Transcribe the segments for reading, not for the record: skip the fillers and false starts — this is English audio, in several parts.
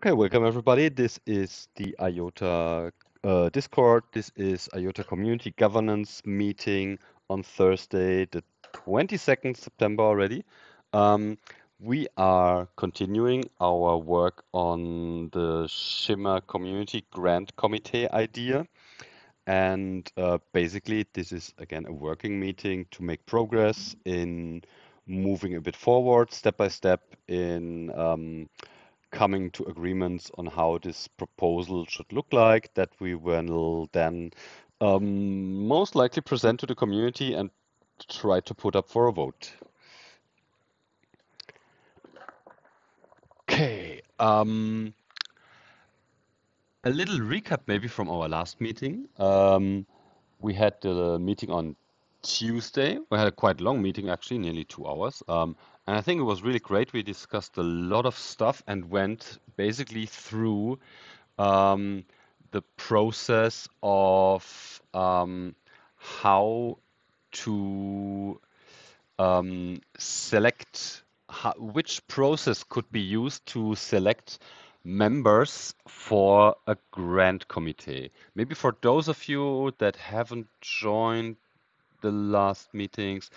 Okay, welcome everybody. This is the IOTA Discord. This is IOTA Community Governance meeting on Thursday, the 22nd September already. Um, we are continuing our work on the Shimmer Community Grant Committee idea. And basically, this is again a working meeting to make progress in moving a bit forward, step by step, in coming to agreements on how this proposal should look like that we will then most likely present to the community and try to put up for a vote. Okay, a little recap maybe from our last meeting. We had the meeting on Tuesday. We had a quite long meeting, actually, nearly 2 hours. And I think it was really great. We discussed a lot of stuff and went basically through the process of how to select which process could be used to select members for a grant committee. Maybe for those of you that haven't joined the last meetings,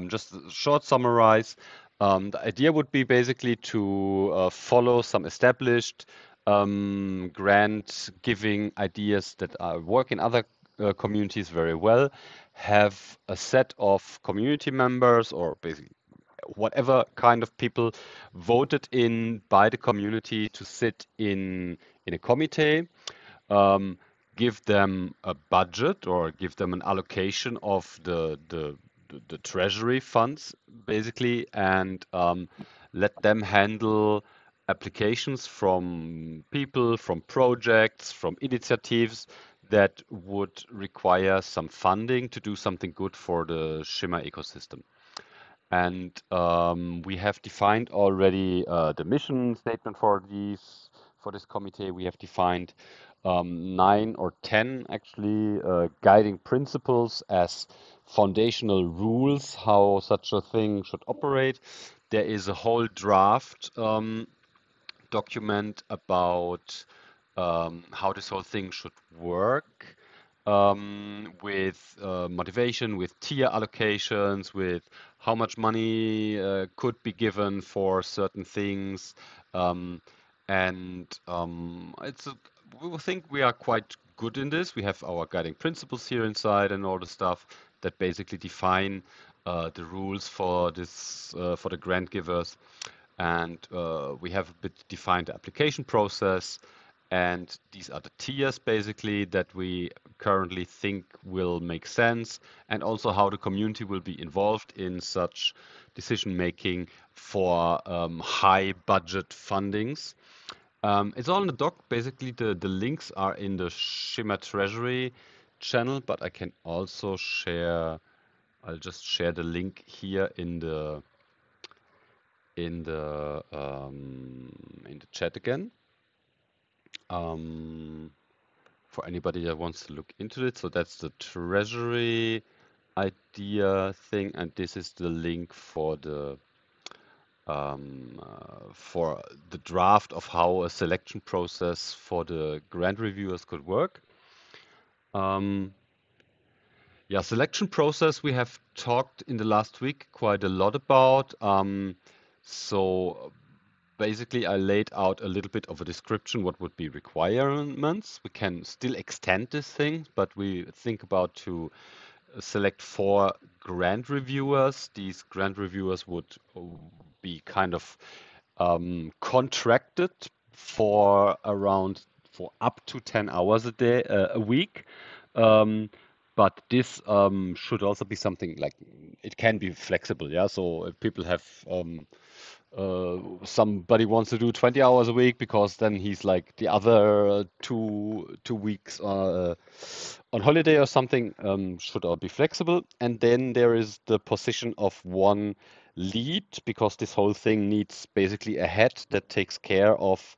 just a short summarize. The idea would be basically to follow some established grant giving ideas that work in other communities very well, have a set of community members or basically whatever kind of people voted in by the community to sit in a committee, um, give them a budget or give them an allocation of the treasury funds, basically, and let them handle applications from people, from projects, from initiatives that would require some funding to do something good for the Shimmer ecosystem. And we have defined already the mission statement for this committee. We have defined 9 or 10 actually guiding principles as foundational rules how such a thing should operate. There is a whole draft document about how this whole thing should work, with motivation, with tier allocations, with how much money could be given for certain things. Um, and we think we are quite good in this. We have our guiding principles here inside and all the stuff that basically define the rules for this for the grant givers. And we have a bit defined application process. And these are the tiers basically that we currently think will make sense, and also how the community will be involved in such decision making for high budget fundings. It's all in the doc. Basically, the links are in the Shimmer Treasury channel, but I can also share. I'll just share the link here in the in the chat again, for anybody that wants to look into it. So that's the Treasury idea thing, and this is the link for the draft of how a selection process for the grant reviewers could work. Yeah, selection process we have talked in the last week quite a lot about. So basically, I laid out a little bit of a description what would be requirements. We can still extend this thing, but we think about to select 4 grant reviewers. These grant reviewers would be kind of contracted for up to 10 hours a week. But this should also be something like it can be flexible, yeah. So if people have somebody wants to do 20 hours a week because then he's like the other two weeks on holiday or something, should all be flexible. And then there is the position of one lead, because this whole thing needs basically a head that takes care of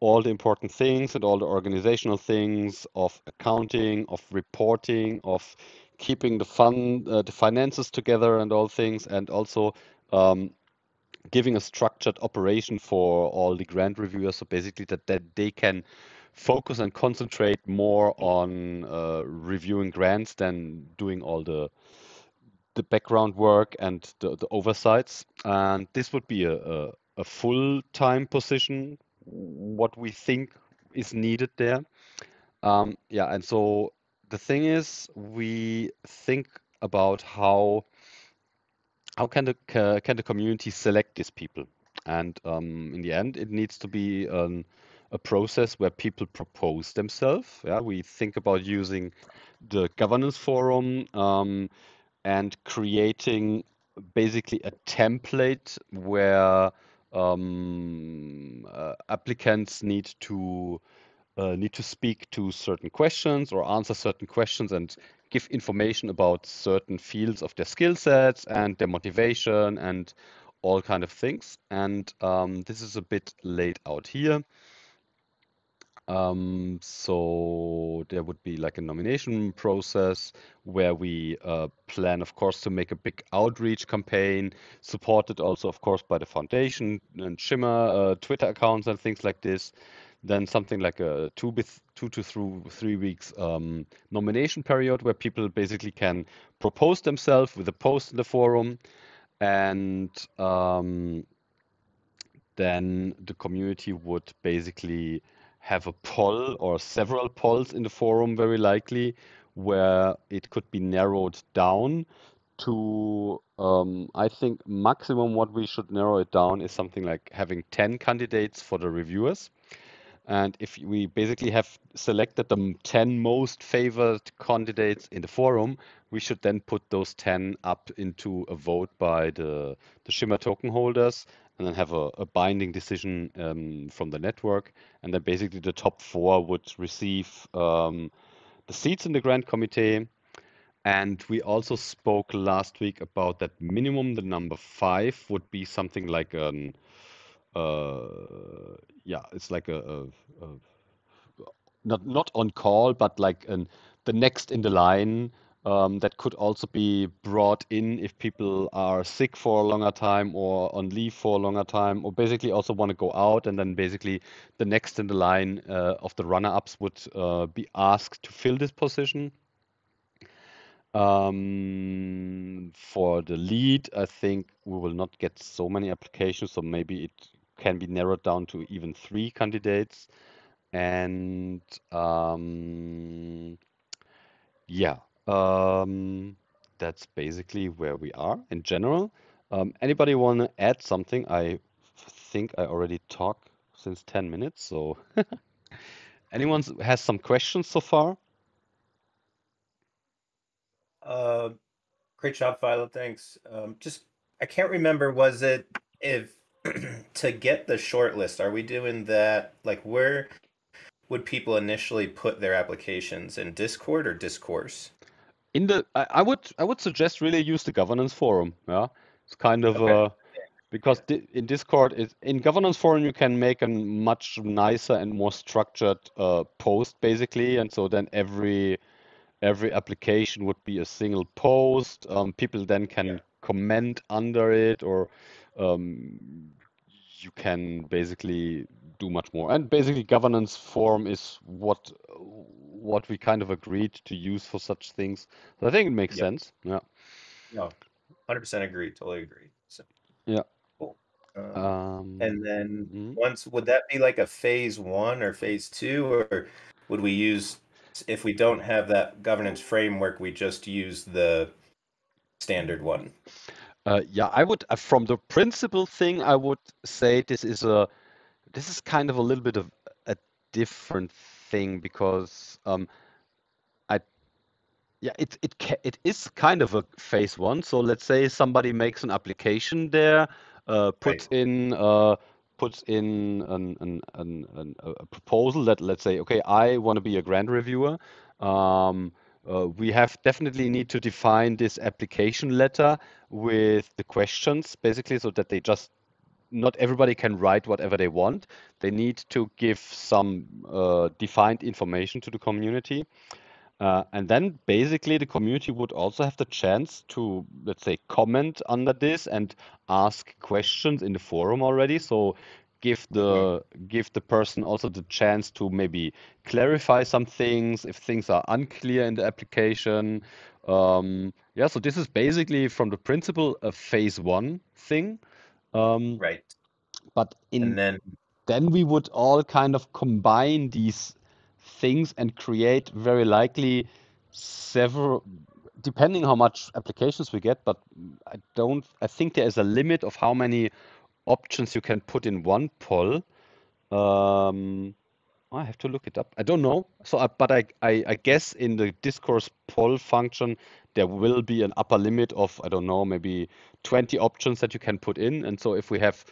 all the important things and all the organizational things of accounting, of reporting, of keeping the finances together and all things, and also giving a structured operation for all the grant reviewers, so basically that they can focus and concentrate more on reviewing grants than doing all the background work and the oversights. And this would be a full-time position, what we think is needed there. Yeah, and so the thing is, we think about how can the community select these people? And in the end, it needs to be a process where people propose themselves. Yeah, we think about using the governance forum and creating basically a template where applicants need to speak to certain questions or answer certain questions and give information about certain fields of their skill sets and their motivation and all kind of things. And this is a bit laid out here. So there would be like a nomination process where we plan, of course, to make a big outreach campaign, supported also, of course, by the foundation and Shimmer Twitter accounts and things like this. Then something like a 2 to 3 weeks nomination period where people basically can propose themselves with a post in the forum, and then the community would basically have a poll or several polls in the forum, very likely, where it could be narrowed down to, I think, maximum what we should narrow it down is something like having 10 candidates for the reviewers. And if we basically have selected the 10 most favored candidates in the forum, we should then put those 10 up into a vote by the Shimmer token holders and then have a binding decision from the network. And then basically the top four would receive the seats in the grant committee. And we also spoke last week about that minimum, the number five would be something like an yeah, it's like a not on call, but like the next in the line that could also be brought in if people are sick for a longer time or on leave for a longer time, or basically also want to go out, and then basically the next in the line of the runner-ups would be asked to fill this position. For the lead, I think we will not get so many applications, so maybe it can be narrowed down to even 3 candidates. And yeah, that's basically where we are in general. Anybody want to add something? I think I already talked since 10 minutes, so anyone has some questions so far? Uh, Great job, Philo. Thanks. Just I can't remember, was it if to get the short list, are we doing that like where would people initially put their applications in Discord or Discourse? I would suggest really use the governance forum. Yeah, it's kind of Okay. because in Discord, in governance forum you can make a much nicer and more structured post basically, and so then every application would be a single post. People then Yeah. can comment under it, or um, you can basically do much more. And basically, governance form is what we kind of agreed to use for such things. So I think it makes Yeah. sense. Yeah, No, 100% agree. Totally agree. So yeah. cool. And Um, then mm. once, would that be like a phase one or phase two, or would we use, if we don't have that governance framework, we just use the standard one? Yeah, I would from the principle thing, I would say this is kind of a little bit of a different thing because I yeah, it is kind of a phase one. So let's say somebody makes an application there, uh, Right. puts in uh, puts in a proposal that, let's say, okay, I want to be a grant reviewer. Um, we have definitely need to define this application letter with the questions, basically, so that they just not everybody can write whatever they want. They need to give some defined information to the community. And then basically the community would also have the chance to, let's say, comment under this and ask questions in the forum already. So give Hmm. the give the person also the chance to maybe clarify some things if things are unclear in the application. Yeah, so this is basically from the principle a phase one thing. Um, Right. but in And then, then we would all kind of combine these things and create very likely several, depending how much applications we get, but I think there is a limit of how many options you can put in one poll. Um, I have to look it up. I don't know. So, but I guess in the discourse poll function, there will be an upper limit of, I don't know, maybe 20 options that you can put in. And so if we have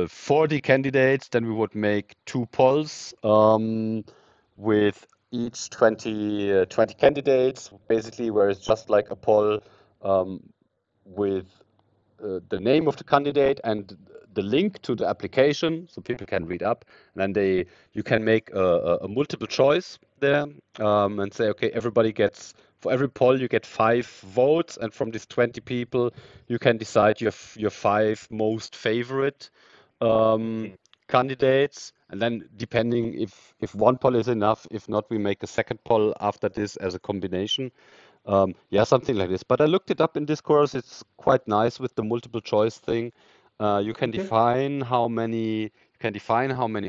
40 candidates, then we would make two polls with each 20 candidates, basically, where it's just like a poll um, with the name of the candidate and the link to the application, so people can read up. And then you can make a multiple choice there and say, okay, everybody gets for every poll you get 5 votes, and from these 20 people, you can decide your 5 most favorite um, mhm. candidates. And then depending if one poll is enough, if not, we make a second poll after this as a combination. Yeah, something like this. But I looked it up in Discourse. It's quite nice with the multiple choice thing. You can Okay. define how many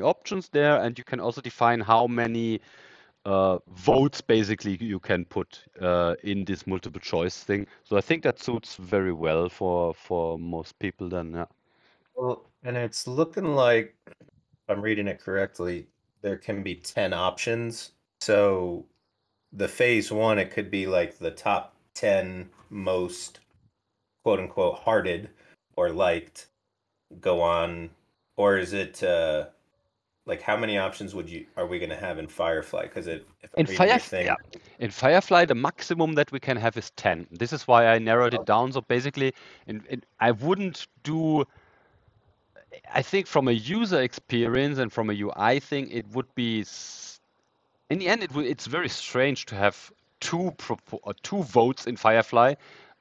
options there, and you can also define how many votes basically you can put in this multiple choice thing. So I think that suits very well for most people then. Yeah. Well, and it's looking like, if I'm reading it correctly, there can be 10 options. So the phase one, it could be like the top 10 most quote unquote hearted or liked go on, or is it like how many options would you are we going to have in Firefly? Because if I'm In reading your Firefly, thing, yeah. In Firefly, the maximum that we can have is 10. This is why I narrowed it down. So basically, I wouldn't do. I think from a user experience and from a UI thing, it would be in the end it's very strange to have two votes in Firefly.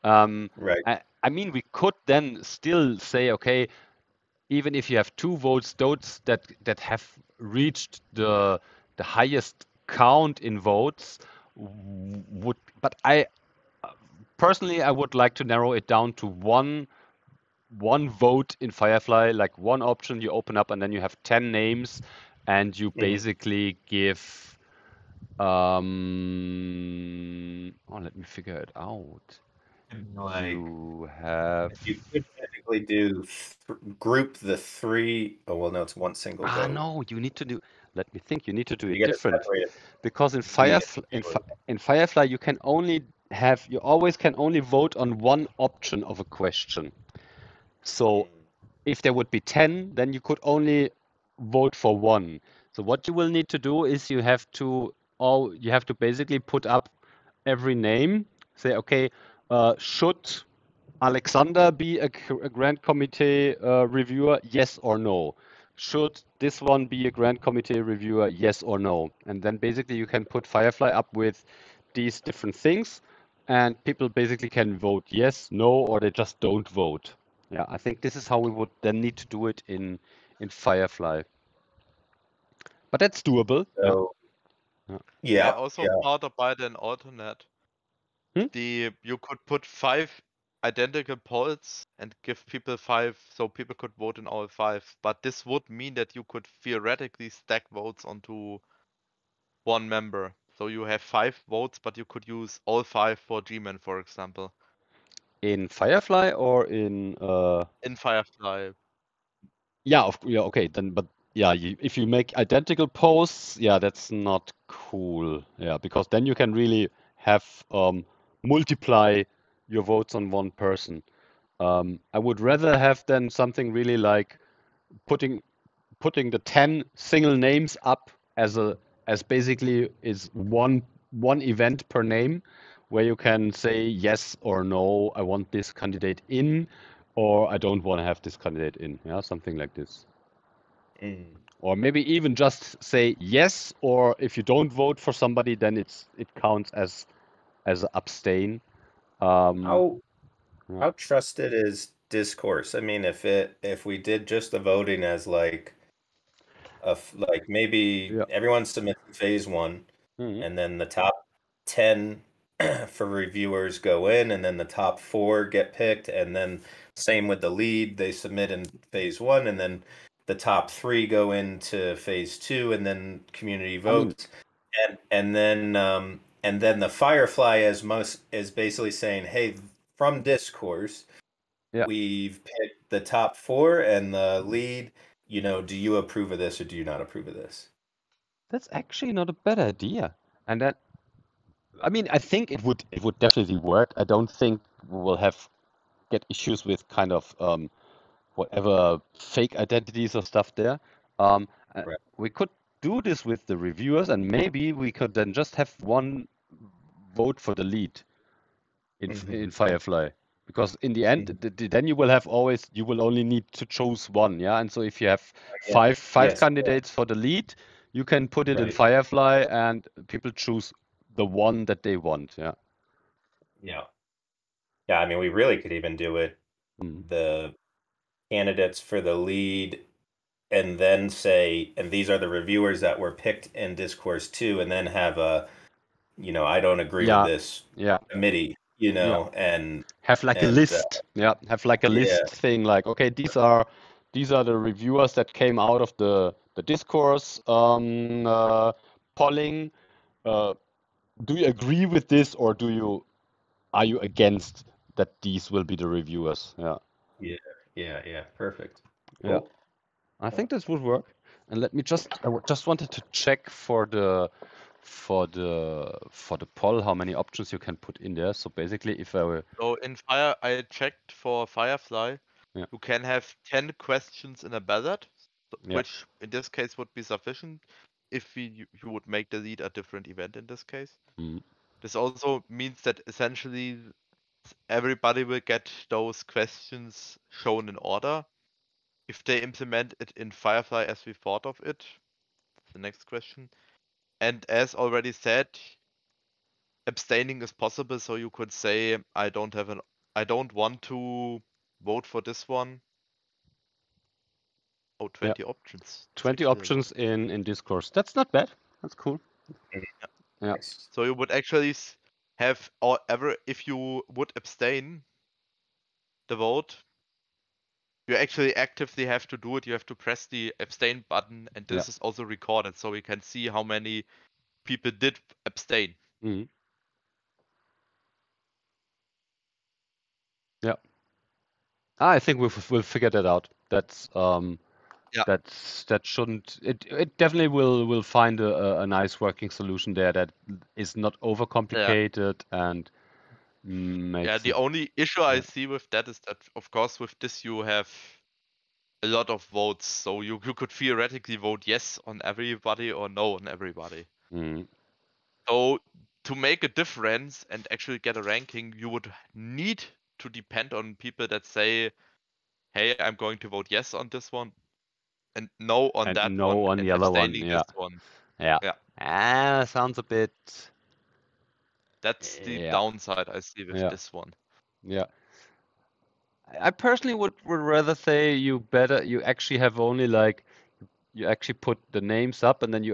right? I mean, we could then still say, okay, even if you have 2 votes, those that have reached the highest count in votes would. But I personally, I would like to narrow it down to one vote in Firefly, like one option you open up, and then you have 10 names, and you Mhm. basically give. Let me figure it out. Like You have. you could technically do group the three. Oh well, no, it's one single vote. No, you need to do. Let me think. You need to do it You got to different separate it because Z and In Firefly you can only you always can only vote on one option of a question. So Mm. if there would be 10, then you could only vote for one. So what you will need to do is you have to basically put up every name, say, okay, should Alexander be a Grand Committee reviewer? Yes or no? Should this one be a Grand Committee reviewer? Yes or no? And then basically you can put Firefly up with these different things, and people basically can vote yes, no, or they just don't vote. Yeah, I think this is how we would then need to do it in Firefly. But that's doable. Yeah. So Yeah. I yeah, also yeah. thought about an alternate. Hmm? You could put 5 identical polls and give people 5, so people could vote in all 5. But this would mean that you could theoretically stack votes onto one member. So you have 5 votes, but you could use all 5 for G-Man, for example, In Firefly or in in Firefly. yeah, yeah, okay, then, but yeah, if you make identical posts, yeah, that's not cool. Yeah, because then you can really have multiply your votes on one person. I would rather have then something really like putting putting the 10 single names up as basically is one event per name, where you can say yes or no, I want this candidate in, or I don't want to have this candidate in. Yeah, something like this. Or maybe even just say yes, or if you don't vote for somebody, then it counts as abstain. How Yeah. how trusted is discourse? I mean, if we did just the voting as like like maybe Yeah. everyone submits phase one, Mhm. and then the top 10 for reviewers go in, and then the top four get picked, and then same with the lead, they submit in phase one, and then the top three go into phase two, and then community I mean, votes, and then the Firefly is basically saying, hey, from discourse, yeah, we've picked the top four and the lead. Do you approve of this or do you not approve of this? that's actually not a bad idea. And that, I mean, I think it would definitely work. I don't think we will get issues with kind of whatever fake identities or stuff there. Um, uh, Right. we could do this with the reviewers, and maybe we could then just have one vote for the lead in Hmm. Firefly, because in the end, then you will only need to choose one, yeah. And so if you have Yeah. five Yes. candidates for the lead, you can put it in Right. Firefly, and people choose the one that they want, yeah. Yeah. Yeah. I mean, we really could even do it Mm. the candidates for the lead and then say, and these are the reviewers that were picked in discourse two, and then have I don't agree with Yeah, this yeah, committee, yeah. and Have like a and list. Yeah, have like a yeah, list thing like, okay, these are the reviewers that came out of the discourse polling. Uh, do you agree with this, or are you against that these will be the reviewers? Yeah, yeah, yeah, yeah. Perfect. yeah. Cool. I think this would work. And let me just wanted to check for the poll how many options you can put in there. So basically, if I were, So I checked for Firefly, yeah, you can have 10 questions in a ballot, yeah, which in this case would be sufficient if you would make the lead a different event in this case. mm, This also means that essentially everybody will get those questions shown in order. If they implement it in Firefly as we thought of it, the next question. And as already said, abstaining is possible, so you could say I don't want to vote for this one. Oh, yeah. 20 options. That's 20 actually a lot. options in discourse. That's not bad. That's cool. Mhm. Yeah, Nice. So you would actually have, or ever, if you would abstain the vote, you actually actively have to do it. You have to press the abstain button, and yeah. this is also recorded, so we can see how many people did abstain. Mm, yeah. I think we'll figure that out. Yeah, That shouldn't it definitely will find a nice working solution there that is not yeah, overcomplicated and yeah. makes The it, only issue I yeah. see with that is that, of course, with this you have a lot of votes, so you could theoretically vote yes on everybody or no on everybody. Mm, So to make a difference and actually get a ranking, you would need to depend on people that say, "Hey, I'm going to vote yes on this one and no on and that no one on and the other one. abstaining this Yeah, one." yeah. Yeah, Sounds a bit, that's the yeah, downside I see with yeah, this one. yeah. I personally would rather say you actually have only like, you actually put the names up, and then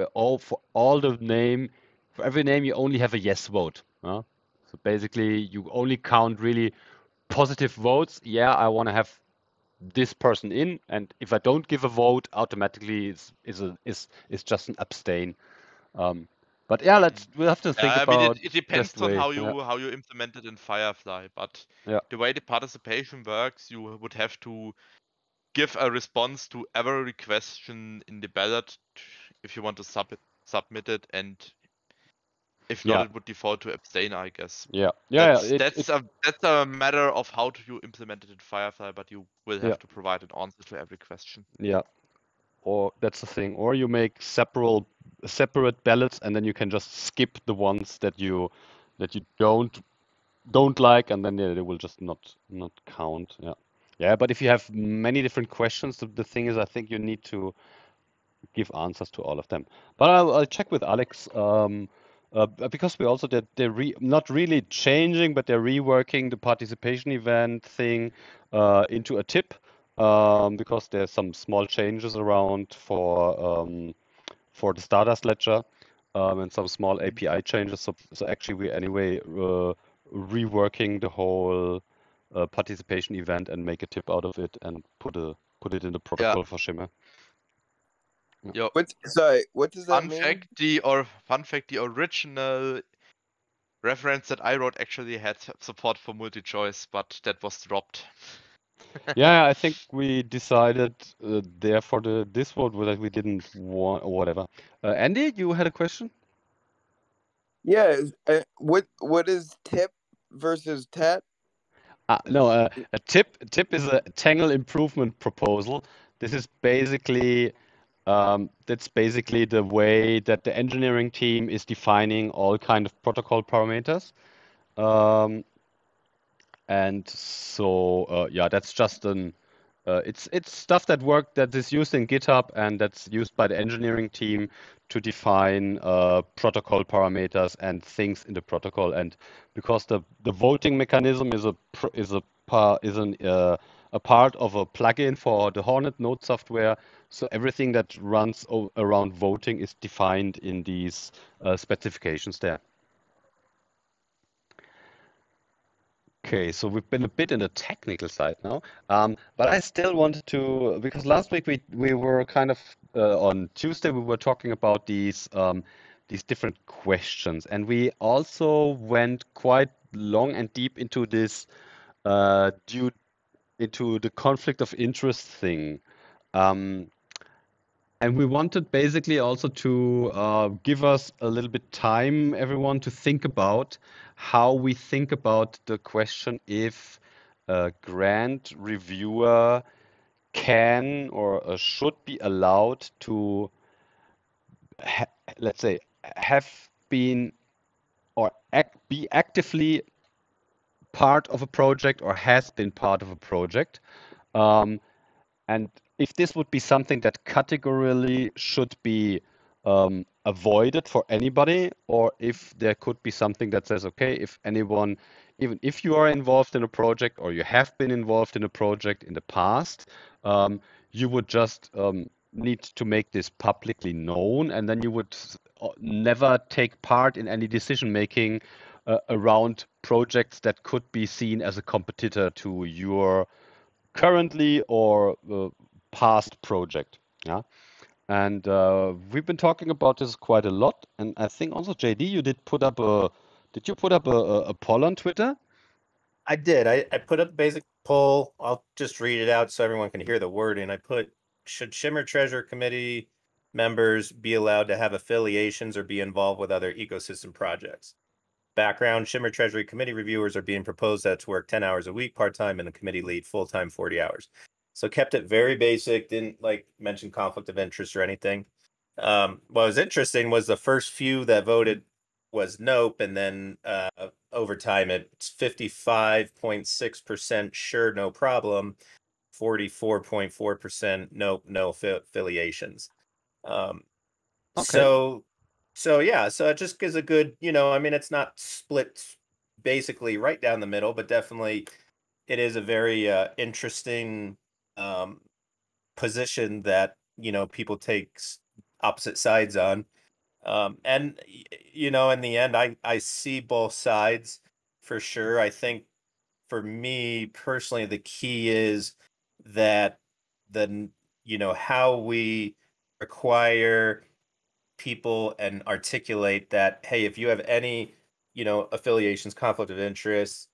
for every name you only have a yes vote. Huh? So basically you only count really positive votes. Yeah, I want to have this person in, and if I don't give a vote, automatically is just an abstain. Um, but yeah, we'll have to Yeah, think I mean about it best depends on way. how Yeah, you implement it in Firefly, but yeah, the way the participation works, you would have to give a response to every question in the ballot if you want to submit it, and if not, yeah, it would default to abstain, I guess. yeah, yeah. That's It that's a matter of how you implement it in Firefly, but you will yeah, have to provide an answer to every question. yeah. Or that's the thing. Or you make separate ballots, and then you can just skip the ones that you don't like, and then they will just not count. Yeah, yeah. But if you have many different questions, the thing is, I think you need to give answers to all of them. But I'll check with Alex because we also they're not really changing, but they're reworking the participation event thing into a tip because there's some small changes around for the Stardust ledger and some small API changes. So actually we anyway reworking the whole participation event and make a tip out of it and put it in the protocol for Shimmer. Yo, Sorry, what does that fun mean? fact, the original reference that I wrote actually had support for multi-choice, but that was dropped. Yeah, I think we decided there for this vote that we didn't want or whatever. Andy, you had a question? Yeah, what is tip versus tat? No, a tip is a Tangle improvement proposal. This is basically that's basically the way that the engineering team is defining all kind of protocol parameters. And so yeah, that's just it's stuff that is used in GitHub and that's used by the engineering team to define protocol parameters and things in the protocol. And because the voting mechanism is a part of a plugin for the Hornet node software, so everything that runs around voting is defined in these specifications there. Okay, so we've been a bit in the technical side now, but I still wanted to, because last week we were kind of on Tuesday we were talking about these different questions, and we also went quite long and deep into this due into the conflict of interest thing. And we wanted basically also to give us a little bit time, everyone, to think about how we think about the question if a grant reviewer can or should be allowed to, let's say, have been or be actively part of a project or has been part of a project. And if this would be something that categorically should be avoided for anybody, or if there could be something that says, okay, if anyone, even if you are involved in a project or you have been involved in a project in the past, you would just need to make this publicly known, and then you would never take part in any decision making around projects that could be seen as a competitor to your currently or past project. Yeah. And we've been talking about this quite a lot. And I think also, JD, you did put up did you put up a poll on Twitter? I did. I put up a basic poll. I'll just read it out so everyone can hear the wording. I put, should Shimmer Treasury Committee members be allowed to have affiliations or be involved with other ecosystem projects? Background, Shimmer Treasury Committee reviewers are being proposed to work 10 hours a week part-time and the committee lead full-time 40 hours. So kept it very basic, didn't like mention conflict of interest or anything. What was interesting was the first few that voted was nope, and then over time it's 55.6% sure, no problem, 44.4% nope, no affiliations. Okay. So yeah, so it just gives a good, I mean, it's not split basically right down the middle, but definitely it is a very interesting position that, people take opposite sides on. And in the end, I see both sides for sure. I think for me personally, the key is that how we require people and articulate that, hey, if you have any, affiliations, conflict of interest,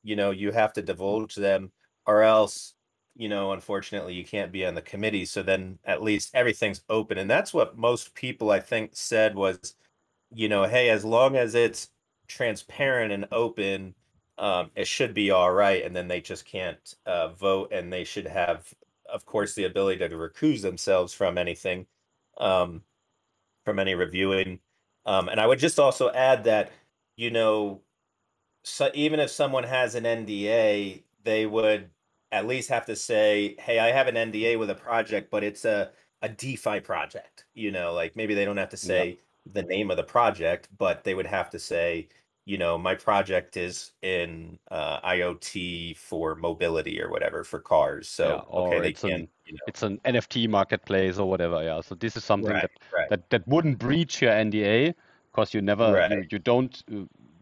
you have to divulge them, or else, unfortunately, you can't be on the committee. So then at least everything's open. And that's what most people, I think, said was, hey, as long as it's transparent and open, it should be all right. And then they just can't vote, and they should have, of course, the ability to recuse themselves from anything. From any reviewing. And I would just also add that, so even if someone has an NDA, they would at least have to say, hey, I have an NDA with a project, but it's a a DeFi project. You know, like maybe they don't have to Yeah. say the name of the project, but they would have to say, you know, my project is in IoT for mobility or whatever for cars. Yeah, So okay, or they can't, you know. it's an NFT marketplace or whatever. Yeah. So this is something Right, right, that wouldn't breach your NDA because you never right. you don't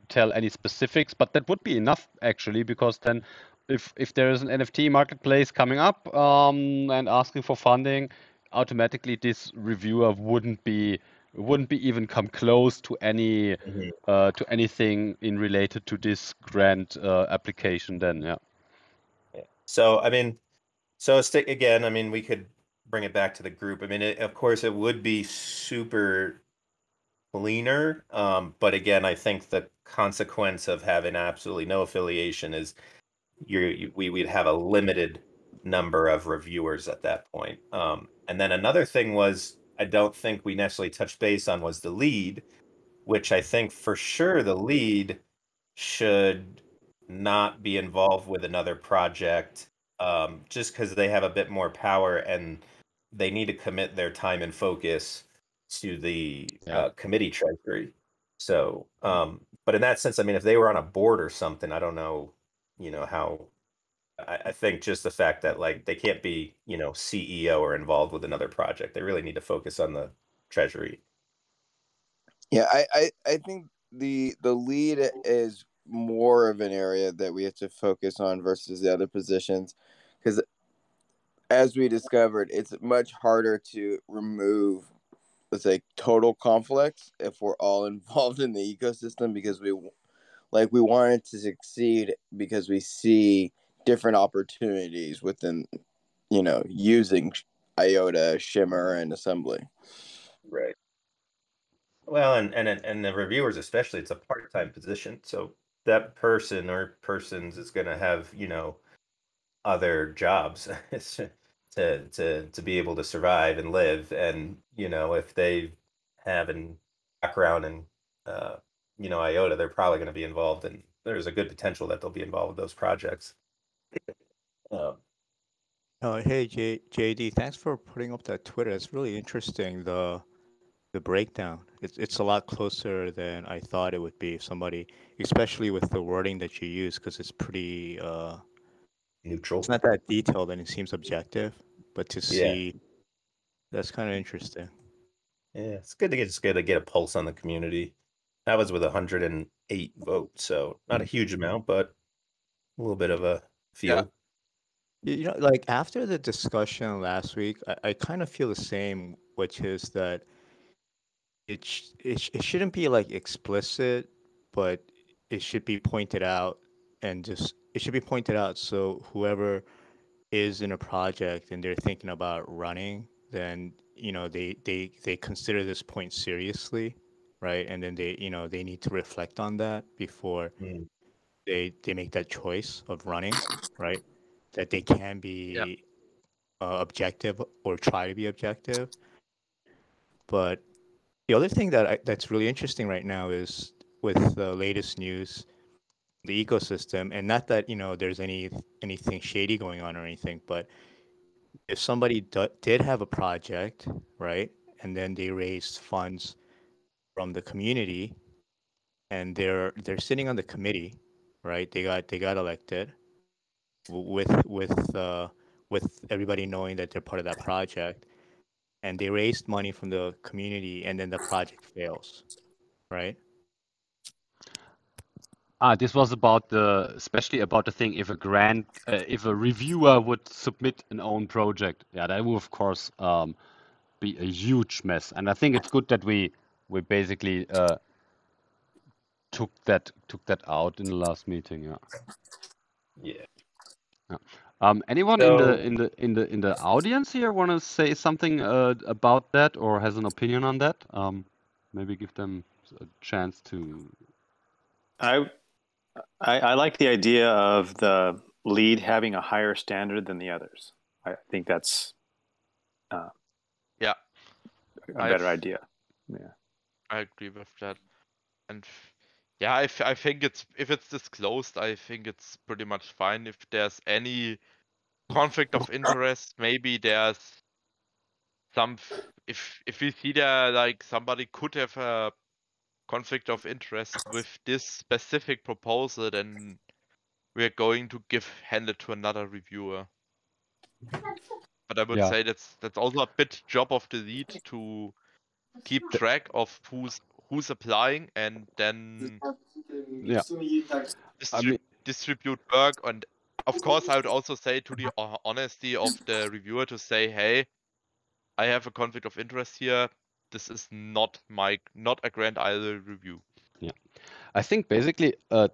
tell any specifics, but that would be enough actually, because then if there is an NFT marketplace coming up and asking for funding, automatically this reviewer wouldn't be even come close to any Mhm. to anything in related to this grant application then. Yeah. Yeah. So I mean, so stick again. I mean, we could bring it back to the group. I mean, of course, it would be super cleaner. But again, I think the consequence of having absolutely no affiliation is we'd have a limited number of reviewers at that point. And then another thing was I don't think we necessarily touched base on was the lead, which I think for sure the lead should not be involved with another project, just because they have a bit more power and they need to commit their time and focus to the Yeah. committee treasury. So, but in that sense, I mean, if they were on a board or something, I don't know, you know, how. I think just the fact that like they can't be, you know, CEO or involved with another project. They really need to focus on the treasury. Yeah, I think the lead is more of an area that we have to focus on versus the other positions, because as we discovered, it's much harder to remove, let's say, total conflicts if we're all involved in the ecosystem, because we want it to succeed because we see different opportunities within, using IOTA, Shimmer, and Assembly. Right. Well, and the reviewers especially, it's a part-time position, so that person or persons is going to have, you know, other jobs to be able to survive and live, and you know, if they have an background in you know, IOTA, they're probably going to be involved, and there's a good potential that they'll be involved with those projects. Um, Hey, JD, thanks for putting up that Twitter. It's really interesting, the breakdown. It's a lot closer than I thought it would be. Somebody, especially with the wording that you use, because it's pretty neutral. it's not that detailed and it seems objective, but to Yeah. see, that's kind of interesting. Yeah, it's good to get a pulse on the community. That was with 108 votes, so not a huge amount, but a little bit of a feel. Like after the discussion last week, I kind of feel the same, which is that it shouldn't be like explicit, but it should be pointed out, and just it should be pointed out so whoever is in a project and they're thinking about running, then they consider this point seriously, right? And then they need to reflect on that before Mm. they make that choice of running, right? That they can be objective or try to be objective. But the other thing that's really interesting right now is with the latest news, the ecosystem, and not that there's anything shady going on or anything, but if somebody did have a project, right, and then they raised funds from the community, and they're sitting on the committee, right? They got elected with everybody knowing that they're part of that project, and they raised money from the community, and then the project fails, right? This was about especially about the thing if a reviewer would submit an own project, yeah, that would of course be a huge mess. And I think it's good that we basically took that out in the last meeting. Yeah. Yeah. Yeah. Anyone So in the audience here want to say something about that or has an opinion on that? Maybe give them a chance to. I like the idea of the lead having a higher standard than the others. I think that's Yeah, a better idea. Yeah. I agree with that. And yeah, I think if it's disclosed, I think it's pretty much fine. If there's any conflict of interest, maybe there's if we see that like somebody could have a conflict of interest with this specific proposal, then we're going to hand it to another reviewer. But I would say that's also a bit job of the lead to keep track of who's applying and then distribute work. And of course, I would also say to the honesty of the reviewer to say, hey, I have a conflict of interest here. This is not a grant I will review. Yeah, I think basically the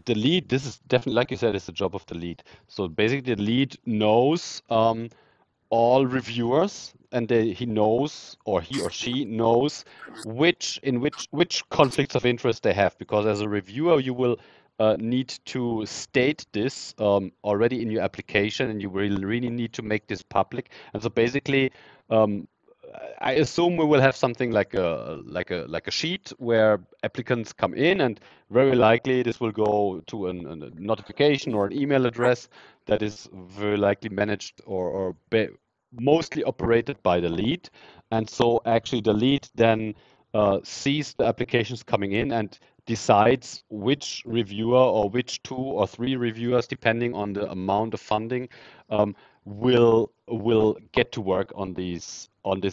lead, this is definitely, like you said, it's the job of the lead. So basically the lead knows all reviewers, and he knows, or he or she knows which conflicts of interest they have, because as a reviewer you will need to state this already in your application, and you will really need to make this public. And so basically I assume we will have something like a sheet where applicants come in, and very likely this will go to a notification or an email address that is very likely managed or mostly operated by the lead. And so actually the lead then sees the applications coming in and decides which reviewer or which 2 or 3 reviewers, depending on the amount of funding, will get to work on this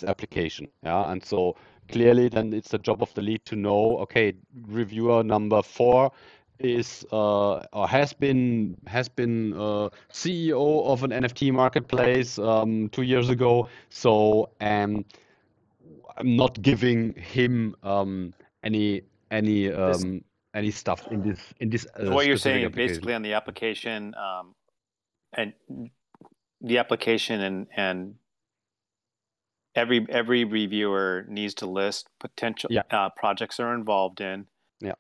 application. Yeah, and so clearly then it's the job of the lead to know, okay, reviewer number 4 is or has been CEO of an NFT marketplace 2 years ago. So I'm not giving him any stuff in this So what you're specific saying application. basically on the application, and the application and every reviewer needs to list potential projects they're involved in. Yeah.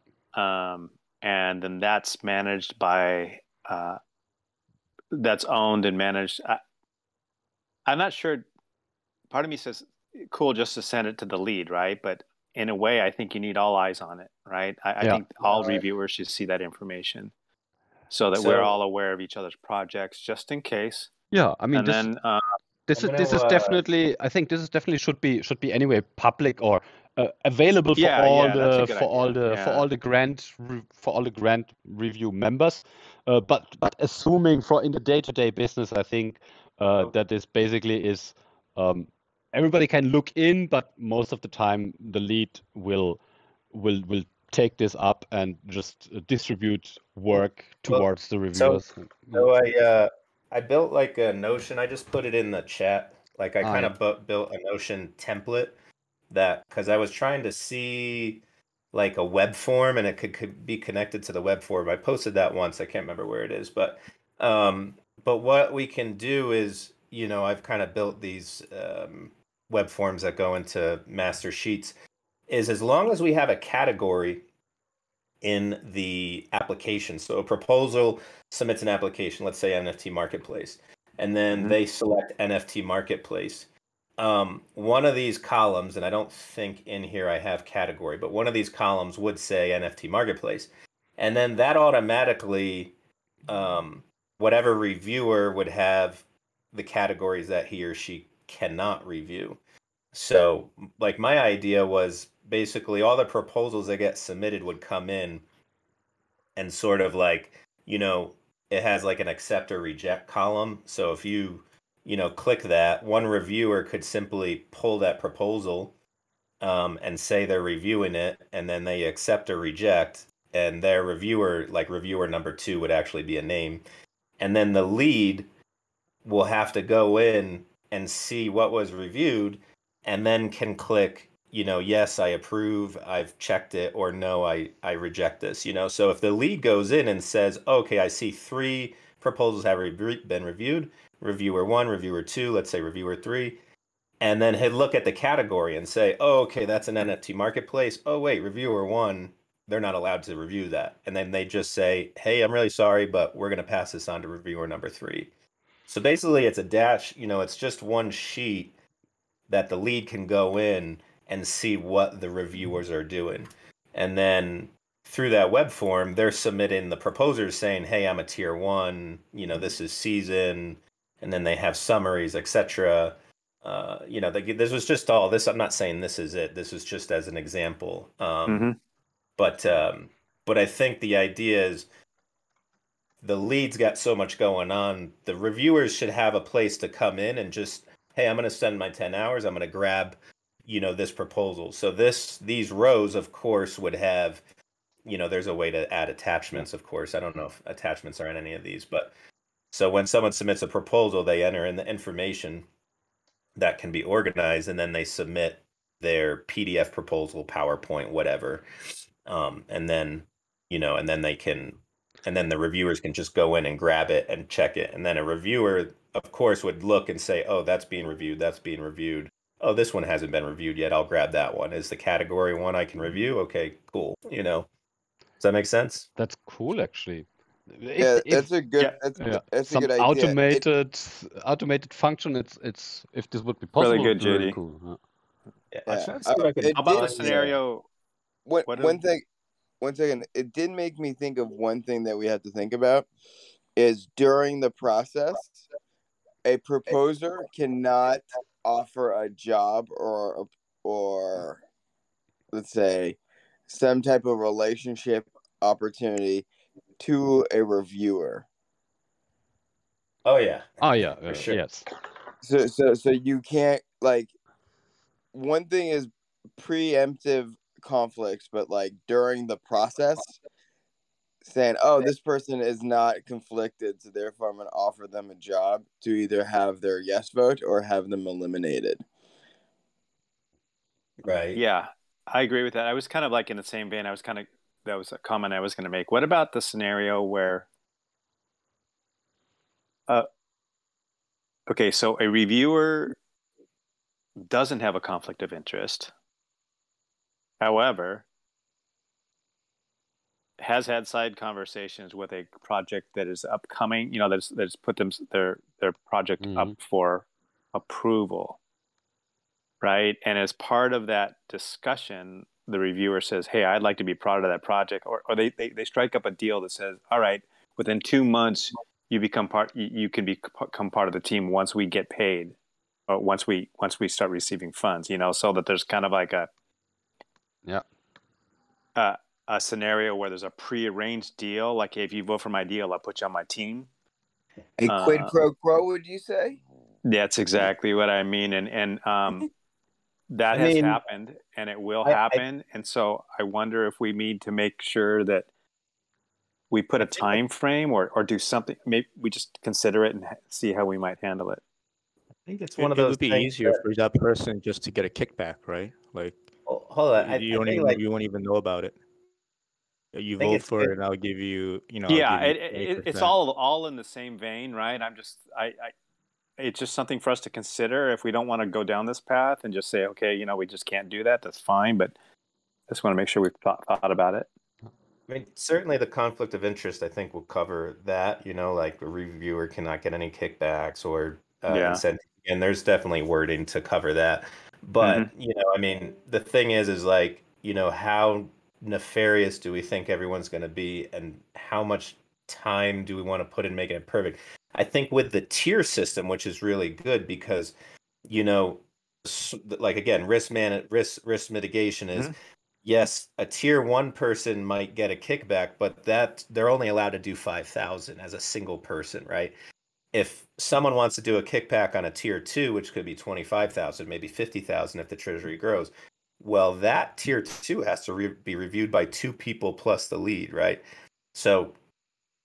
And then that's managed by that's owned and managed. I'm not sure. Part of me says cool just to send it to the lead, right? But in a way, I think you need all eyes on it, right? I think all reviewers should see that information so that we're all aware of each other's projects, just in case. Yeah, I mean, and then this is definitely. I think this is definitely should be anyway public or available for all the grant review members. But assuming in the day-to-day business, I think that this basically is everybody can look in, but most of the time the lead will take this up and just distribute work towards the reviewers. So I built like a Notion. I just put it in the chat. Like I kind of built a Notion template because I was trying to see like a web form, and it could be connected to the web form. I posted that once. I can't remember where it is, but what we can do is, I've kind of built these web forms that go into master sheets. Is as long as we have a category in the application. So a proposal submits an application, let's say NFT Marketplace, and then they select NFT Marketplace. One of these columns, and I don't think in here I have category, but one of these columns would say NFT Marketplace. And then that automatically, whatever reviewer would have the categories that he or she cannot review. So like my idea was basically all the proposals that get submitted would come in and sort of like, it has like an accept or reject column. So if you click that, one reviewer could simply pull that proposal and say they're reviewing it, and then they accept or reject, and their reviewer, like reviewer number 2 would actually be a name. And then the lead will have to go in and see what was reviewed, and then can click, yes, I approve, I've checked it, or no, I reject this, So if the lead goes in and says, okay, I see 3 proposals have been reviewed, reviewer 1, reviewer 2, let's say reviewer 3, and then he'd look at the category and say, oh, okay, that's an NFT Marketplace. Oh, wait, reviewer 1, they're not allowed to review that. And then they just say, hey, I'm really sorry, but we're going to pass this on to reviewer number 3. So basically it's a dash, it's just one sheet that the lead can go in and see what the reviewers are doing. And then through that web form, they're submitting the proposers saying, hey, I'm a tier 1, this is season, and then they have summaries, etc. this was just all this. I'm not saying this is it. This is just as an example. But I think the idea is the lead's got so much going on. The reviewers should have a place to come in and just, hey, I'm going to spend my 10 hours. I'm going to grab, this proposal. So these rows, of course, would have, there's a way to add attachments, of course. I don't know if attachments are in any of these, but so when someone submits a proposal, they enter in the information that can be organized, and then they submit their PDF proposal, PowerPoint, whatever. And then, and then the reviewers can just go in and grab it and check it. And then a reviewer, of course, would look and say, oh, that's being reviewed. That's being reviewed. Oh, this one hasn't been reviewed yet. I'll grab that one. Is the category one I can review? Okay, cool. Does that make sense? That's cool, actually. Yeah, that's a good. Yeah. That's a Some good idea. automated function. It's if this would be possible, Really good, it'd be really JD. cool. Yeah. Yeah. Trying to see if I can It How about the did- scenario? One What one is- thing. One second. It did make me think of one thing that we have to think about is during the process, a proposer cannot offer a job or let's say some type of relationship opportunity to a reviewer. Oh yeah. Oh yeah, For sure. yes. So you can't, like, one thing is preemptive conflicts, but like during the process, saying, oh, this person is not conflicted, so therefore I'm going to offer them a job to either have their yes vote or have them eliminated. Right. Yeah, I agree with that. I was kind of like in the same vein. That was a comment I was going to make. What about the scenario where, okay, so a reviewer doesn't have a conflict of interest, however, has had side conversations with a project that is upcoming, that's put their project up for approval, right? And as part of that discussion, the reviewer says, hey, I'd like to be part of that project, or they strike up a deal that says, all right, within 2 months you become you can become part of the team once we get paid, or once we start receiving funds, so that there's kind of like a scenario where there's a prearranged deal, like, hey, if you vote for my deal, I'll put you on my team. A quid pro quo, would you say? That's exactly what I mean, and that has happened, and it will happen. And so I wonder if we need to make sure that we put a time frame or do something. Maybe we just consider it and see how we might handle it. I think it's one of It those would be things easier that- for that person just to get a kickback, right? Like, hold on. you won't even know about it. You think vote it's for good. it, and I'll give you, Yeah, I'll give you it's 20%. all in the same vein, right? It's just something for us to consider. If we don't want to go down this path and just say, okay, we just can't do that, that's fine. But I just want to make sure we've thought about it. I mean, certainly the conflict of interest, I think, will cover that. Like a reviewer cannot get any kickbacks or incentive, and there's definitely wording to cover that. But I mean, the thing is like, how nefarious do we think everyone's going to be, and how much time do we want to put in making it perfect? I think with the tier system, which is really good because, like, again, risk mitigation is. Yes, a tier 1 person might get a kickback, but that they're only allowed to do 5,000 as a single person, right? If someone wants to do a kickback on a tier 2, which could be 25,000, maybe 50,000 if the treasury grows, well, that tier 2 has to be reviewed by 2 people plus the lead, right? So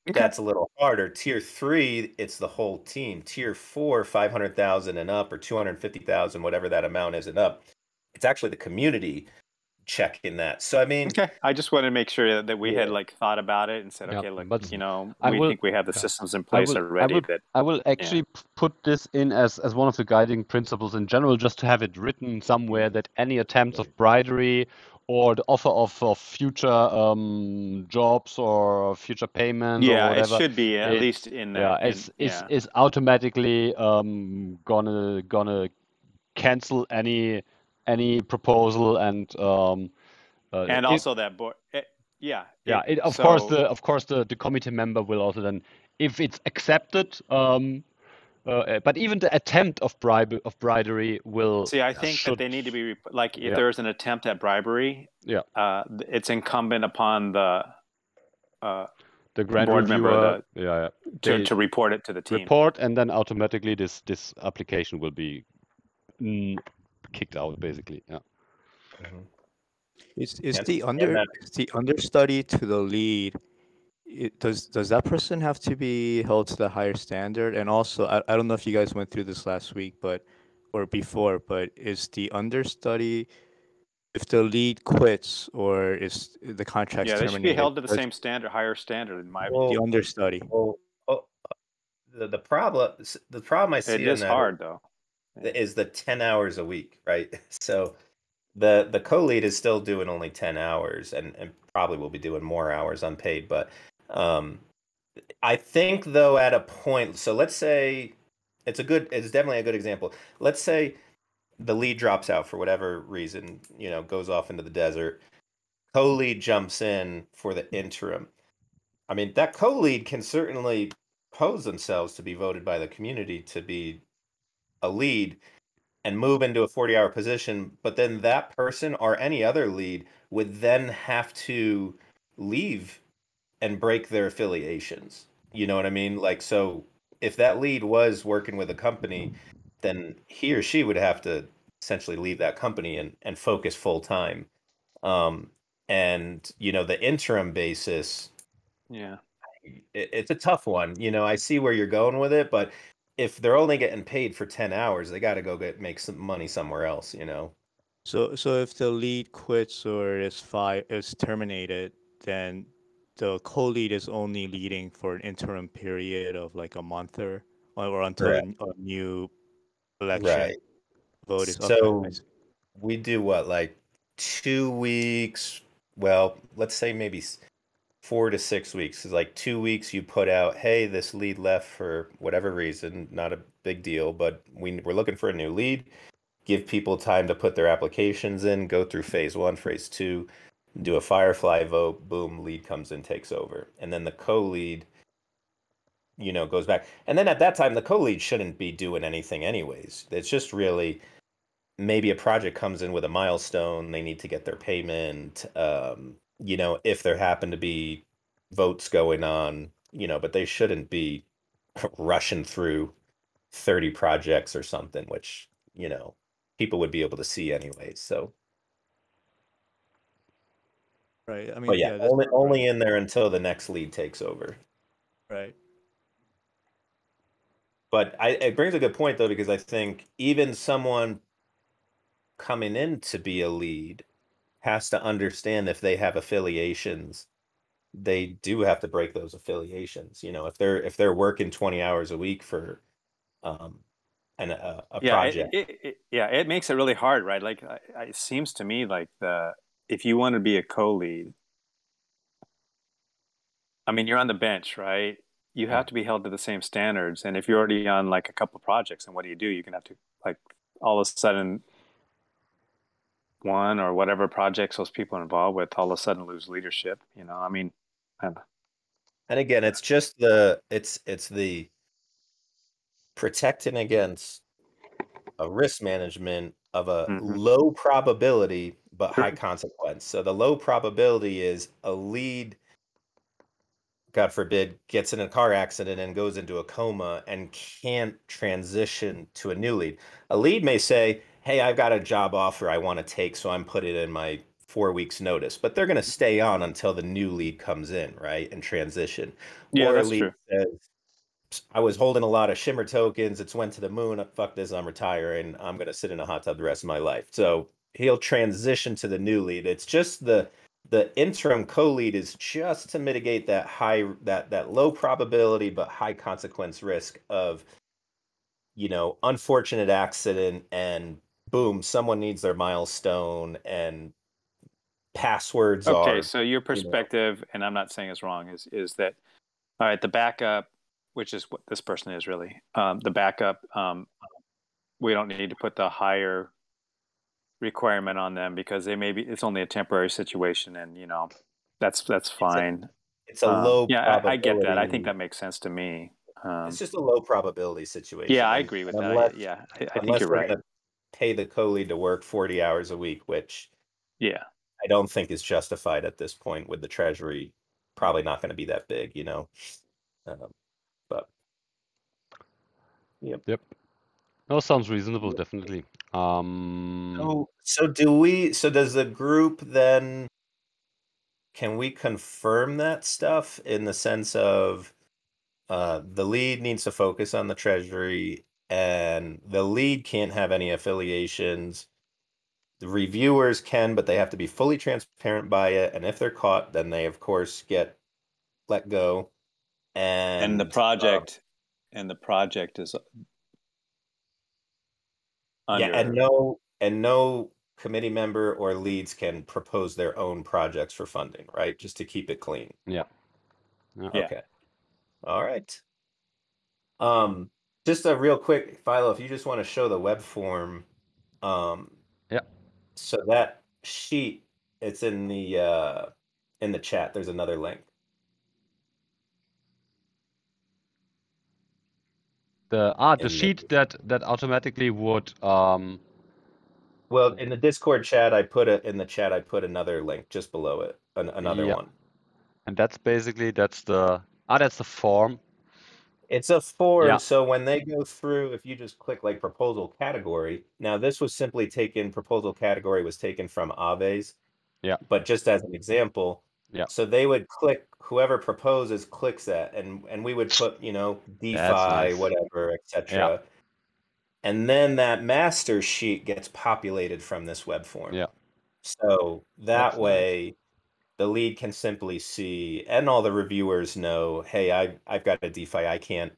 that's a little harder. Tier 3, it's the whole team. Tier 4, 500,000 and up, or 250,000, whatever that amount is and up. It's actually the community checking that. So I mean, okay, I just wanted to make sure that we had like thought about it and said, okay, look, but we think we have the systems in place already. I will actually put this in as one of the guiding principles in general, just to have it written somewhere that any attempts of bribery or the offer of future jobs or future payments or whatever, it should be at least in that. Is automatically gonna cancel any proposal, and also that board. Of course the committee member will also then, if it's accepted, But even the attempt of bribery will See, I think that should they need to be like if yeah. there's an attempt at bribery, Yeah. It's incumbent upon the grant board member reviewer yeah to report it to the team. report, and then automatically this application will be kicked out basically. Yeah. Is the understudy to the lead? Does that person have to be held to the higher standard? And also, I don't know if you guys went through this last week, or before, but is the understudy, if the lead quits or is the contract they terminated? should be held to the same standard, higher standard, in my view. The understudy. The problem I see it is hard though. Is the 10 hours a week, right? So the co-lead is still doing only 10 hours and probably will be doing more hours unpaid. But I think though at a point, so let's say it's definitely a good example. Let's say the lead drops out for whatever reason, goes off into the desert. Co-lead jumps in for the interim. I mean, that co-lead can certainly pose themselves to be voted by the community to be a lead and move into a 40-hour position, but then that person or any other lead would then have to leave and break their affiliations. You know what I mean? Like, so if that lead was working with a company, then he or she would have to essentially leave that company and focus full time. And the interim basis, it's a tough one. I see where you're going with it, but if they're only getting paid for 10 hours, they got to go make some money somewhere else, So if the lead quits or is terminated, then the co-lead is only leading for an interim period of like a month or until a new election vote is up. So we do what, like 2 weeks? Well, let's say maybe 4 to 6 weeks. It's like 2 weeks you put out, hey, this lead left for whatever reason, not a big deal, but we're looking for a new lead. Give people time to put their applications in, go through phase 1, phase 2, do a firefly vote, boom, lead comes in, takes over. And then the co-lead, goes back. And then at that time, the co-lead shouldn't be doing anything anyways. It's just really maybe a project comes in with a milestone, they need to get their payment, if there happen to be votes going on, but they shouldn't be rushing through 30 projects or something, which, people would be able to see anyways. So right. I mean, but yeah, only in there until the next lead takes over. Right. But it brings a good point though, because I think even someone coming in to be a lead has to understand if they have affiliations, they do have to break those affiliations. If they're working 20 hours a week for a project. It makes it really hard, right? Like it seems to me like if you want to be a co-lead, I mean, you're on the bench, right? You have to be held to the same standards. And if you're already on like a couple projects, and what do? You're gonna have to, like, all of a sudden, one or whatever projects those people are involved with all of a sudden lose leadership. I mean, and again, it's just it's the protecting against a risk management of a low probability but high consequence. So the low probability is a lead, God forbid, gets in a car accident and goes into a coma and can't transition to a new lead. A lead may say, hey, I've got a job offer I want to take, so I'm putting in my 4 weeks notice, but they're going to stay on until the new lead comes in, right, and transition. Yeah, or that's a lead true. says, I was holding a lot of Shimmer tokens. It's went to the moon. Fuck this. I'm retiring. I'm going to sit in a hot tub the rest of my life. So he'll transition to the new lead. It's just the interim co-lead is just to mitigate that low probability but high consequence risk of, unfortunate accident and boom, someone needs their milestone and passwords are. Okay, so your perspective, and I'm not saying it's wrong, is that, all right, the backup, which is what this person is really, the backup, we don't need to put the higher requirement on them because it's only a temporary situation, and that's fine. It's a low probability. I get that. I think that makes sense to me. It's just a low probability situation. Yeah, I and agree with unless, that. Yeah, I think unless you're we're right. going to pay the co-lead to work 40 hours a week, which Yeah. I don't think is justified at this point with the Treasury probably not going to be that big, you know. But yep. Yep. No, sounds reasonable, Yep. definitely. So do we? So does the group then? Can we confirm that stuff in the sense of the lead needs to focus on the Treasury, and the lead can't have any affiliations. The reviewers can, but they have to be fully transparent by it. And if they're caught, then they of course get let go. And the project is under. Yeah, and no committee member or leads can propose their own projects for funding, right? Just to keep it clean. Yeah. Yeah. Okay. All right. Just a real quick, Philo, if you just want to show the web form, Yeah. so that sheet, it's in the chat. There's another link. The sheet that automatically would Well, in the Discord chat, I put another link just below it, another yeah. one. And that's basically that's the form. It's a form, Yeah. so when they go through, if you just click like proposal category, now this was simply taken, proposal category was taken from Aves. Yeah. But just as an example, Yeah. so they would click, whoever proposes clicks that, and we would put, you know, DeFi, nice. whatever, etc. Yeah. And then that master sheet gets populated from this web form. Yeah. So that That's way the lead can simply see, and all the reviewers know, hey, I've got a DeFi, I can't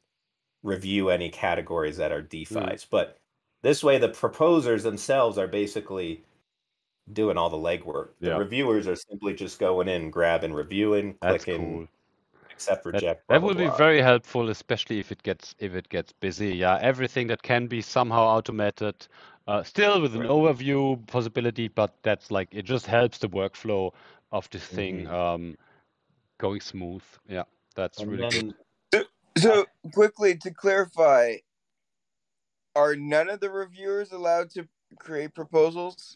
review any categories that are DeFis. But this way the proposers themselves are basically doing all the legwork. The Yeah. reviewers are simply just going in, grabbing, reviewing, That's clicking, cool. accept, reject, That blah, would blah, be blah. very helpful, especially if it gets busy. Yeah, everything that can be somehow automated, still with an Right. overview possibility, but that's like it just helps the workflow of this thing going smooth. Yeah, that's And really then good. So quickly to clarify, are none of the reviewers allowed to create proposals,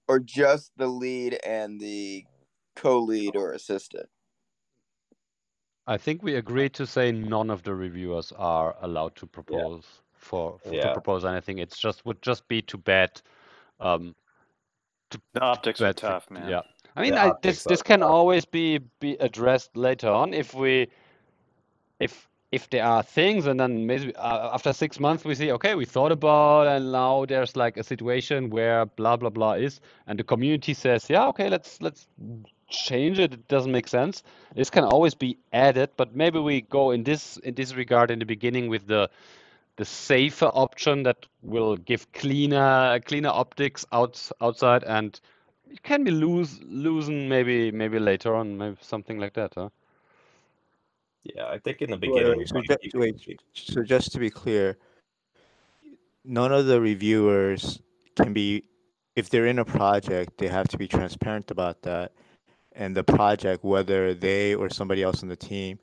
or just the lead and the co-lead or assistant? I think we agreed to say none of the reviewers are allowed to propose to propose anything. It's just would just be too bad. The optics are bad tough, man. Yeah, I mean, the optics this are can tough. always be addressed later on if there are things, and then maybe after 6 months we see, okay, we thought about, and now there's like a situation where blah blah blah is, and the community says, yeah, okay, let's change it. It doesn't make sense. This can always be added, but maybe we go in this regard in the beginning with the safer option that will give cleaner optics outside, and it can be loosen maybe later on, maybe something like that, huh? Yeah, I think in the beginning we want to keep it. So just to be clear, none of the reviewers can be, if they're in a project, they have to be transparent about that. And the project, whether they or somebody else on the team,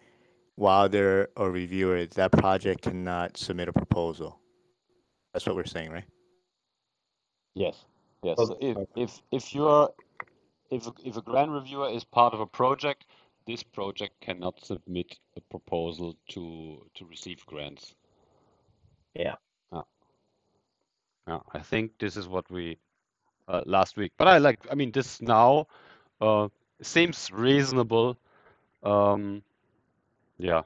while they're a reviewer, that project cannot submit a proposal. That's what we're saying, right? Yes. Oh, So okay. if a grant reviewer is part of a project, this project cannot submit a proposal to receive grants. Yeah. I think this is what we last week. But I mean, this now seems reasonable. Yeah,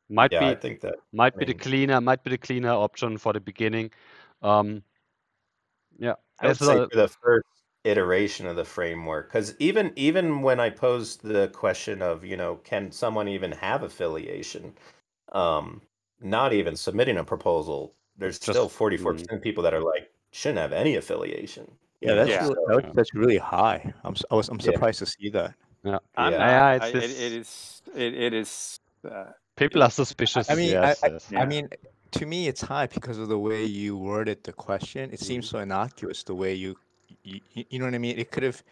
might Yeah, I be think that, the cleaner option for the beginning. Yeah, I would there's say a for the first iteration of the framework, because even when I posed the question of, you know, can someone even have affiliation, not even submitting a proposal, there's still 44% of people that are like, shouldn't have any affiliation. Yeah, you that's know, really, so, that's really high. I'm yeah, surprised to see that. yeah. I'm Yeah. not. It's this. It is. People are suspicious. I mean, Yes. I mean, to me, it's high because of the way you worded the question. It seems so innocuous the way you know what I mean. You could have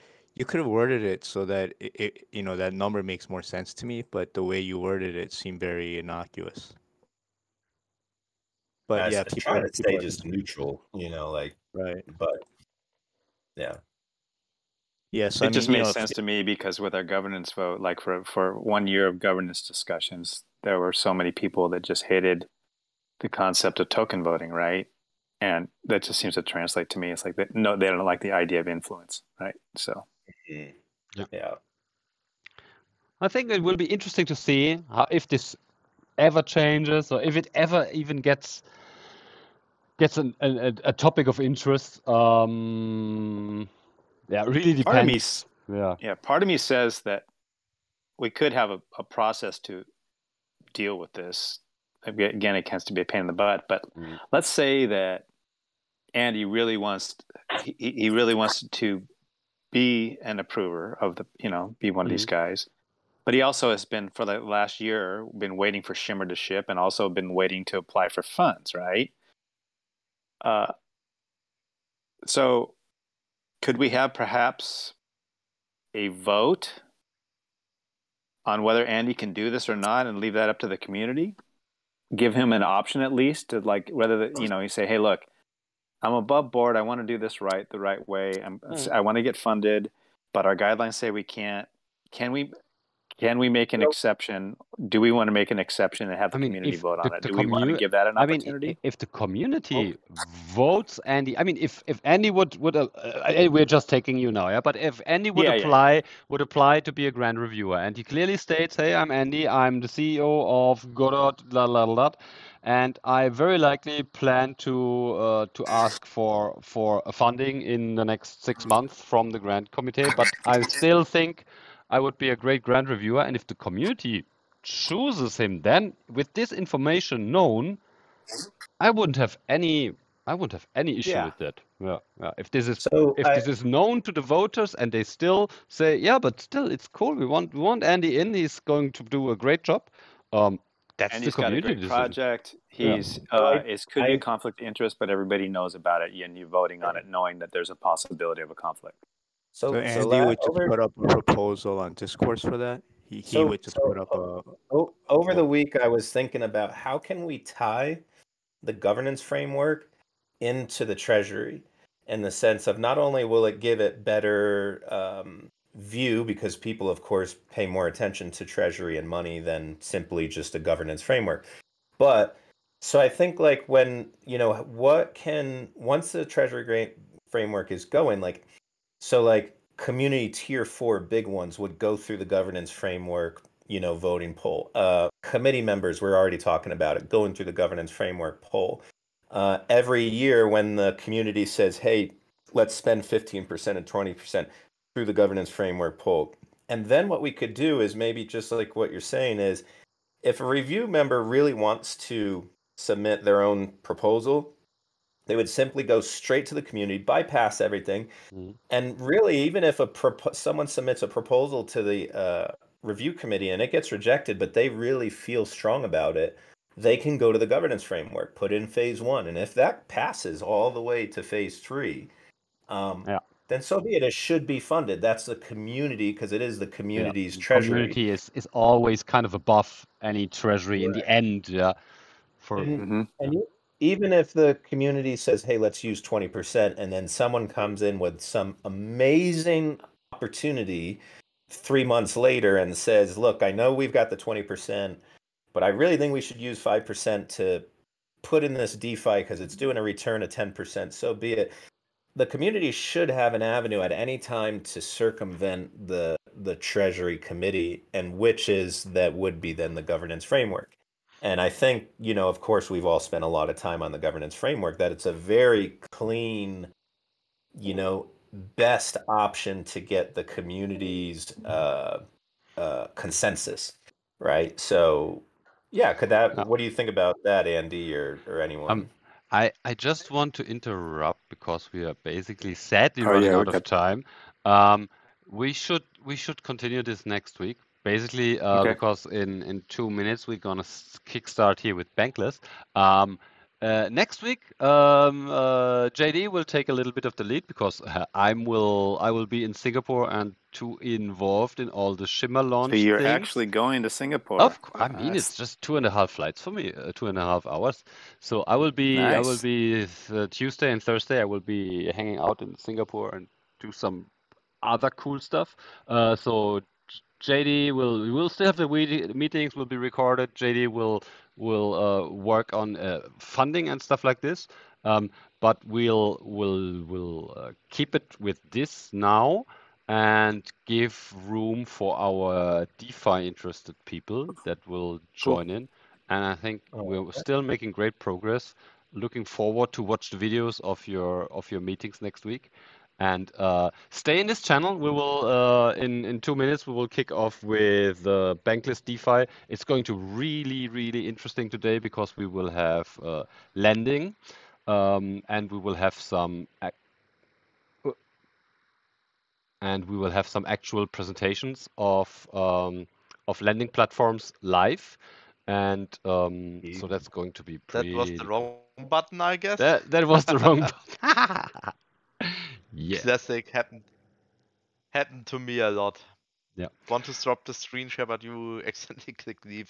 worded it so that that number makes more sense to me. But the way you worded it seemed very innocuous. But yeah, trying to stay are just neutral, like, right. but yeah. Yeah, so It just made if sense to me because with our governance vote, like for 1 year of governance discussions, there were so many people that just hated the concept of token voting, right? And that just seems to translate to me. It's like they don't like the idea of influence, right? So Yeah. I think it will be interesting to see if this ever changes or if it ever even gets a topic of interest. Yeah, it really part of me, depends. part of me says that we could have a process to deal with this. Again, it tends to be a pain in the butt, but let's say that Andy really wants he really wants to be an approver of the be one of these guys, but he also has been for the last year been waiting for Shimmer to ship and also been waiting to apply for funds, right? So could we have perhaps a vote on whether Andy can do this or not and leave that up to the community? Give him an option at least to like whether you say, hey, look, I'm above board. I want to do this the right way. I want to get funded, but our guidelines say we can't. Can we make an exception? Do we want to make an exception and have the community vote on it? Do we want to give that an opportunity? If the community votes Andy, if Andy would we're just taking you now, yeah. But if Andy would apply to be a grant reviewer, and he clearly states, "Hey, I'm Andy. I'm the CEO of Godot, blah blah blah, and I very likely plan to ask for funding in the next 6 months from the grant committee, but I still think I would be a great grant reviewer, and if the community chooses him, then with this information known, I wouldn't have any issue with that. Yeah. If this is known to the voters and they still say, yeah, but still it's cool. We want Andy in. He's going to do a great job. That's And the he's got a community great decision. project. It could be a conflict of interest, but everybody knows about it, and you're voting on it, knowing that there's a possibility of a conflict. So Andy would just put up a proposal on Discourse for that. He would just put up over the week. I was thinking about how can we tie the governance framework into the Treasury in the sense of not only will it give it better view because people, of course, pay more attention to Treasury and money than simply just a governance framework, but so I think like when once the Treasury framework is going, like community tier 4 big ones would go through the governance framework, voting poll. Committee members, we're already talking about it, going through the governance framework poll. Every year when the community says, hey, let's spend 15% and 20% through the governance framework poll. And then what we could do is maybe just like what you're saying is, if a review member really wants to submit their own proposal, they would simply go straight to the community, bypass everything. And really, even if someone submits a proposal to the review committee and it gets rejected, but they really feel strong about it, they can go to the governance framework, put in phase 1. And if that passes all the way to phase 3, then so be it. It should be funded. That's the community, because it is the community's treasury. Community is always kind of above any treasury in the end. Yeah. Even if the community says, hey, let's use 20%, and then someone comes in with some amazing opportunity 3 months later and says, look, I know we've got the 20%, but I really think we should use 5% to put in this DeFi because it's doing a return of 10%, so be it. The community should have an avenue at any time to circumvent the Treasury Committee, and which would be then the governance framework. And I think, of course, we've all spent a lot of time on the governance framework, that it's a very clean, best option to get the community's consensus, right? So, yeah, what do you think about that, Andy, or anyone? I just want to interrupt because we are basically sadly running out of time. We should continue this next week. Basically, because in 2 minutes we're gonna kickstart here with Bankless. Next week, JD will take a little bit of the lead because I will be in Singapore and too involved in all the Shimmer launch So you're things. actually going to Singapore. I mean, it's just 2.5 flights for me, 2.5 hours. So I will Nice. be Tuesday and Thursday. I will be hanging out in Singapore and do some other cool stuff. So JD will still have the meetings will be recorded. JD will work on funding and stuff like this. But we'll keep it with this now and give room for our DeFi interested people that will join in. And I think we're still making great progress. Looking forward to watch the videos of your meetings next week. And stay in this channel. We will in 2 minutes we will kick off with Bankless DeFi. It's going to really interesting today because we will have lending, and we will have some actual presentations of lending platforms live, and so that's going to be That was pretty. the wrong button, I guess. That was the wrong button. Yeah. Classic happened to me a lot. Yeah. Want to stop the screen share, but you accidentally click leave.